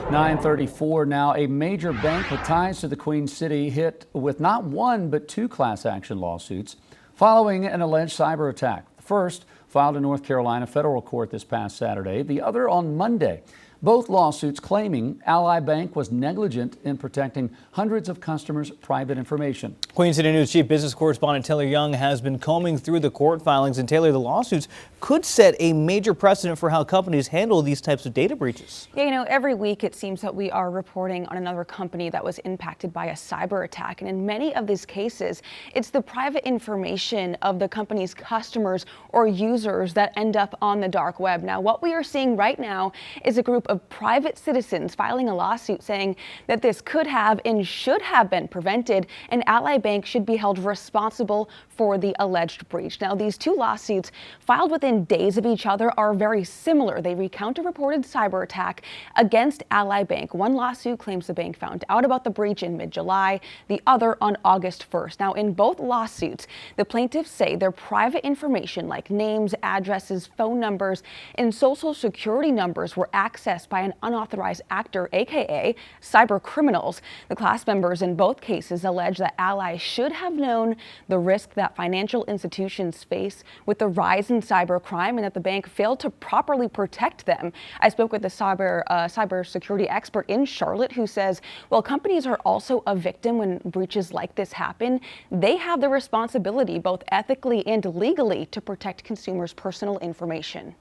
9:34 now. A major bank with ties to the Queen City hit with not one but two class action lawsuits following an alleged cyber attack. The first filed in North Carolina federal court this past Saturday, the other on Monday. Both lawsuits claiming Ally Bank was negligent in protecting hundreds of customers' private information. Queen City News Chief Business Correspondent Taylor Young has been combing through the court filings, and Taylor, the lawsuits could set a major precedent for how companies handle these types of data breaches. Yeah, every week it seems that we are reporting on another company that was impacted by a cyber attack. And in many of these cases, it's the private information of the company's customers or users that end up on the dark web. Now, what we are seeing right now is a group of private citizens filing a lawsuit saying that this could have and should have been prevented, and Ally Bank should be held responsible for the alleged breach. Now, these two lawsuits, filed within days of each other, are very similar. They recount a reported cyber attack against Ally Bank. One lawsuit claims the bank found out about the breach in mid-July, the other on August 1st. Now, in both lawsuits, the plaintiffs say their private information like names, addresses, phone numbers, and social security numbers were accessed by an unauthorized actor, aka cyber criminals. The class members in both cases allege that Ally should have known the risk that financial institutions face with the rise in cyber crime and that the bank failed to properly protect them. I spoke with a cybersecurity expert in Charlotte who says, while companies are also a victim when breaches like this happen, they have the responsibility both ethically and legally to protect consumers' personal information.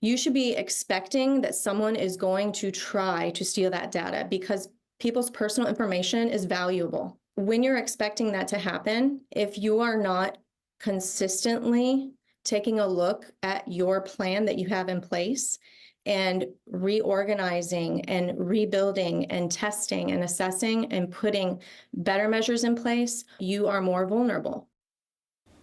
You should be expecting that someone is going to try to steal that data because people's personal information is valuable. When you're expecting that to happen, if you are not consistently taking a look at your plan that you have in place and reorganizing and rebuilding and testing and assessing and putting better measures in place, you are more vulnerable.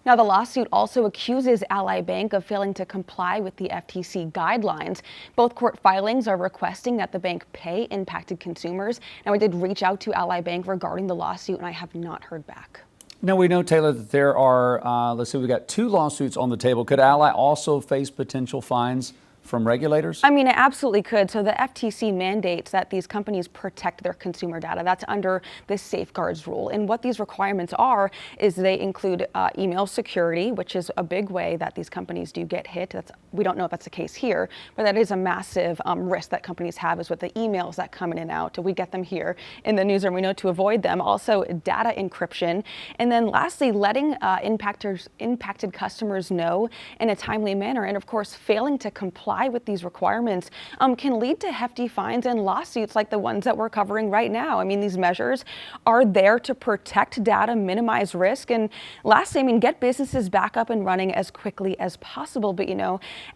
Now, the lawsuit also accuses Ally Bank of failing to comply with the FTC guidelines. Both court filings are requesting that the bank pay impacted consumers. Now, I did reach out to Ally Bank regarding the lawsuit, and I have not heard back. Now, we know, Taylor, that there are, let's see, we got two lawsuits on the table. Could Ally also face potential fines from regulators? I mean, it absolutely could. So the FTC mandates that these companies protect their consumer data. That's under the safeguards rule. And what these requirements are is they include email security, which is a big way that these companies do get hit. We don't know if that's the case here, but that is a massive risk that companies have, is with the emails that come in and out. We get them here in the newsroom. We know to avoid them. Also, data encryption. And then lastly, letting impacted customers know in a timely manner. And of course, failing to comply with these requirements can lead to hefty fines and lawsuits like the ones that we're covering right now. I mean, these measures are there to protect data, minimize risk, and lastly, I mean, get businesses back up and running as quickly as possible. But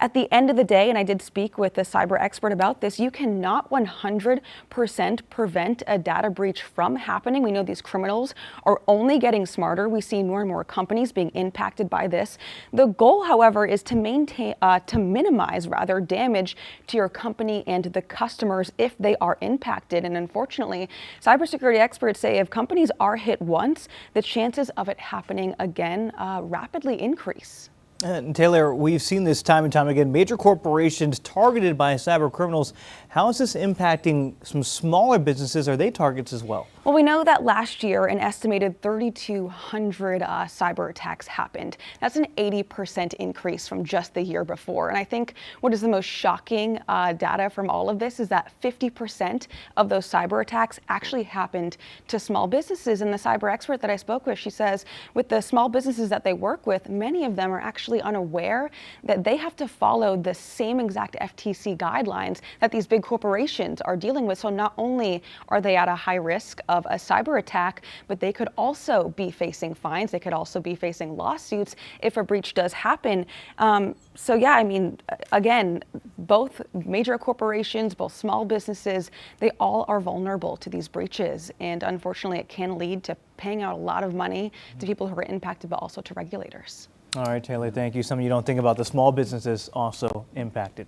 at the end of the day, and I did speak with a cyber expert about this, you cannot 100% prevent a data breach from happening. We know these criminals are only getting smarter. We see more and more companies being impacted by this. The goal, however, is to minimize damage to your company and the customers if they are impacted. And unfortunately, cybersecurity experts say if companies are hit once, the chances of it happening again rapidly increase. And Taylor, we've seen this time and time again, major corporations targeted by cyber criminals. How is this impacting some smaller businesses? Are they targets as well? Well, we know that last year, an estimated 3,200 cyber attacks happened. That's an 80% increase from just the year before. And I think what is the most shocking data from all of this is that 50% of those cyber attacks actually happened to small businesses. And the cyber expert that I spoke with, she says, with the small businesses that they work with, many of them are actually unaware that they have to follow the same exact FTC guidelines that these big corporations are dealing with. So not only are they at a high risk of a cyber attack, but they could also be facing fines. They could also be facing lawsuits if a breach does happen. So yeah, I mean, again, both major corporations, both small businesses, they all are vulnerable to these breaches. And unfortunately, it can lead to paying out a lot of money to people who are impacted, but also to regulators. All right, Taylor, thank you. Something you don't think about, the small businesses also impacted.